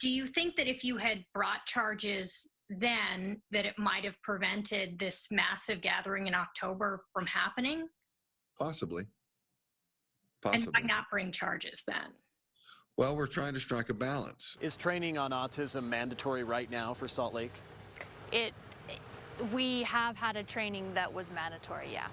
Do you think that if you had brought charges then, that it might have prevented this massive gathering in October from happening? Possibly. And why Possibly. not bring charges then? Well, we're trying to strike a balance. Is training on autism mandatory right now for Salt Lake? We have had a training that was mandatory, yeah.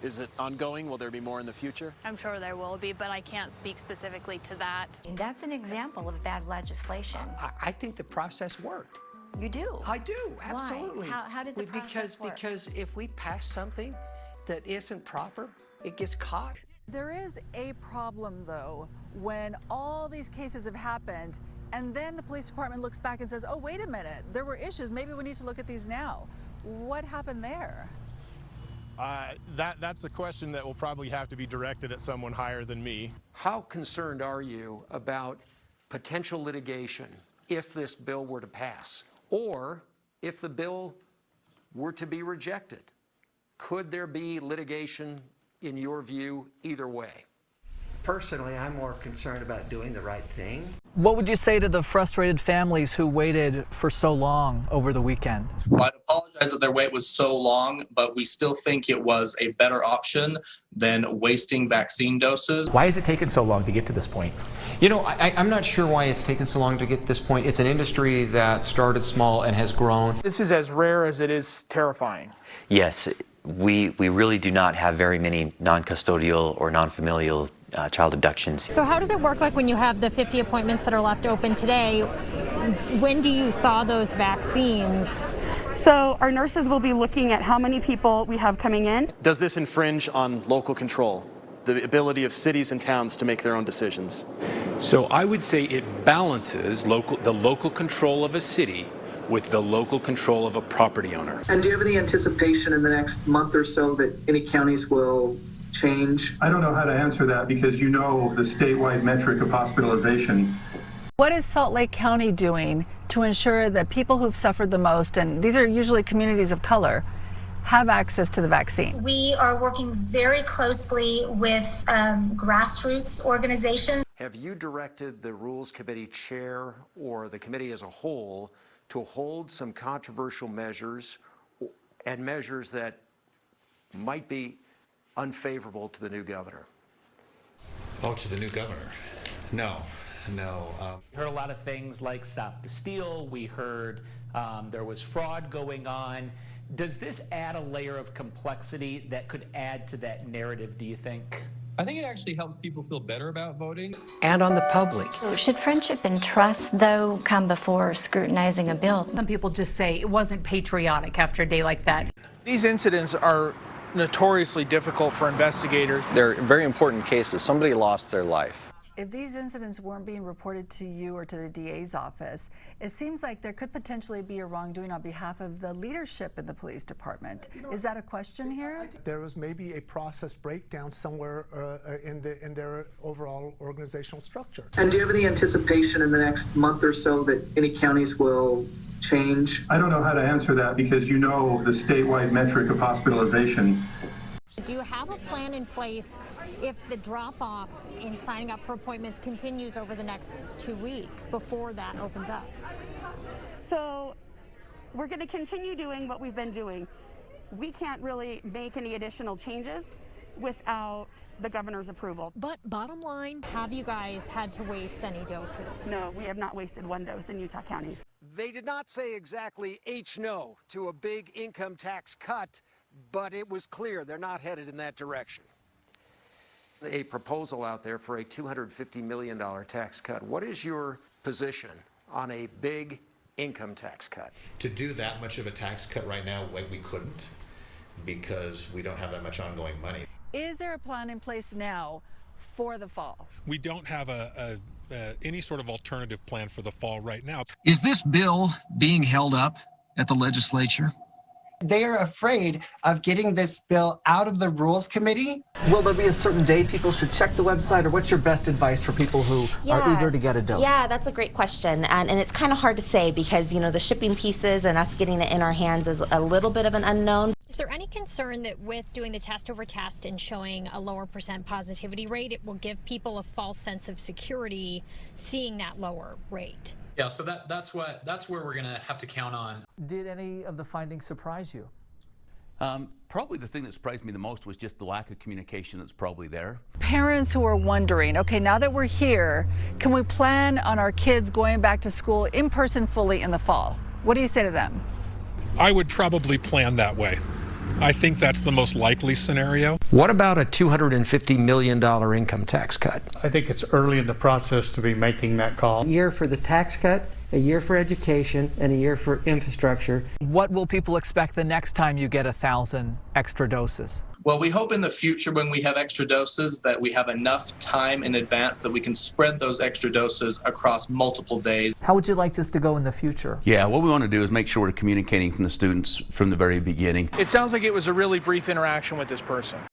Is it ongoing? Will there be more in the future? I'm sure there will be, but I can't speak specifically to that. That's an example of bad legislation. I think the process worked. You do? I do, absolutely. Why? How did the process work? Because if we pass something that isn't proper, it gets caught. There is a problem, though, when all these cases have happened, and then the police department looks back and says, oh, wait a minute, there were issues. Maybe we need to look at these now. What happened there? That's a question that will probably have to be directed at someone higher than me. How concerned are you about potential litigation if this bill were to pass, or if the bill were to be rejected? Could there be litigation, in your view, either way? Personally, I'm more concerned about doing the right thing. What would you say to the frustrated families who waited for so long over the weekend? Well, I'd apologize that their wait was so long, but we still think it was a better option than wasting vaccine doses. Why has it taken so long to get to this point? You know, I'm not sure why it's taken so long to get to this point. It's an industry that started small and has grown. This is as rare as it is terrifying. Yes, we really do not have very many non-custodial or non-familial child abductions. So how does it work, like when you have the 50 appointments that are left open today? When do you thaw those vaccines? So our nurses will be looking at how many people we have coming in. Does this infringe on local control, the ability of cities and towns to make their own decisions? So I would say it balances the local control of a city with the local control of a property owner. And do you have any anticipation in the next month or so that any counties will change? I don't know how to answer that because you know the statewide metric of hospitalization. What is Salt Lake County doing to ensure that people who've suffered the most, and these are usually communities of color, have access to the vaccine? We are working very closely with grassroots organizations. Have you directed the Rules Committee chair or the committee as a whole to hold some controversial measures and measures that might be unfavorable to the new governor? Oh, to the new governor? No. We heard a lot of things like Stop the Steal. We heard there was fraud going on. Does this add a layer of complexity that could add to that narrative, do you think? I think it actually helps people feel better about voting. And on the public. Should friendship and trust, though, come before scrutinizing a bill? Some people just say it wasn't patriotic after a day like that. These incidents are notoriously difficult for investigators. They're very important cases. Somebody lost their life. If these incidents weren't being reported to you or to the DA's office, it seems like there could potentially be a wrongdoing on behalf of the leadership in the police department. Is that a question here? There was maybe a process breakdown somewhere in their overall organizational structure. And do you have any anticipation in the next month or so that any counties will change? I don't know how to answer that because you know the statewide metric of hospitalization. Do you have a plan in place if the drop-off in signing up for appointments continues over the next 2 weeks before that opens up? So we're going to continue doing what we've been doing. We can't really make any additional changes without the governor's approval. But bottom line, have you guys had to waste any doses? No, we have not wasted one dose in Utah County. They did not say exactly no to a big income tax cut, but it was clear they're not headed in that direction. A proposal out there for a $250 million tax cut. What is your position on a big income tax cut? To do that much of a tax cut right now, we couldn't, because we don't have that much ongoing money. Is there a plan in place now for the fall? We don't have any sort of alternative plan for the fall right now. Is this bill being held up at the legislature? They are afraid of getting this bill out of the Rules Committee. Will there be a certain day people should check the website, or what's your best advice for people who are eager to get a dose? Yeah, that's a great question. And it's kind of hard to say because, you know, the shipping pieces and us getting it in our hands is a little bit of an unknown. Is there any concern that with doing the test over test and showing a lower % positivity rate, it will give people a false sense of security seeing that lower rate? Yeah, so that's where we're going to have to count on. Did any of the findings surprise you? Probably the thing that surprised me the most was just the lack of communication that's probably there. Parents who are wondering, okay, now that we're here, can we plan on our kids going back to school in person fully in the fall? What do you say to them? I would probably plan that way. I think that's the most likely scenario. What about a $250 million income tax cut? I think it's early in the process to be making that call. A year for the tax cut, a year for education, and a year for infrastructure. What will people expect the next time you get 1,000 extra doses? Well, we hope in the future when we have extra doses that we have enough time in advance that we can spread those extra doses across multiple days. How would you like this to go in the future? Yeah, what we want to do is make sure we're communicating from the students from the very beginning. It sounds like it was a really brief interaction with this person.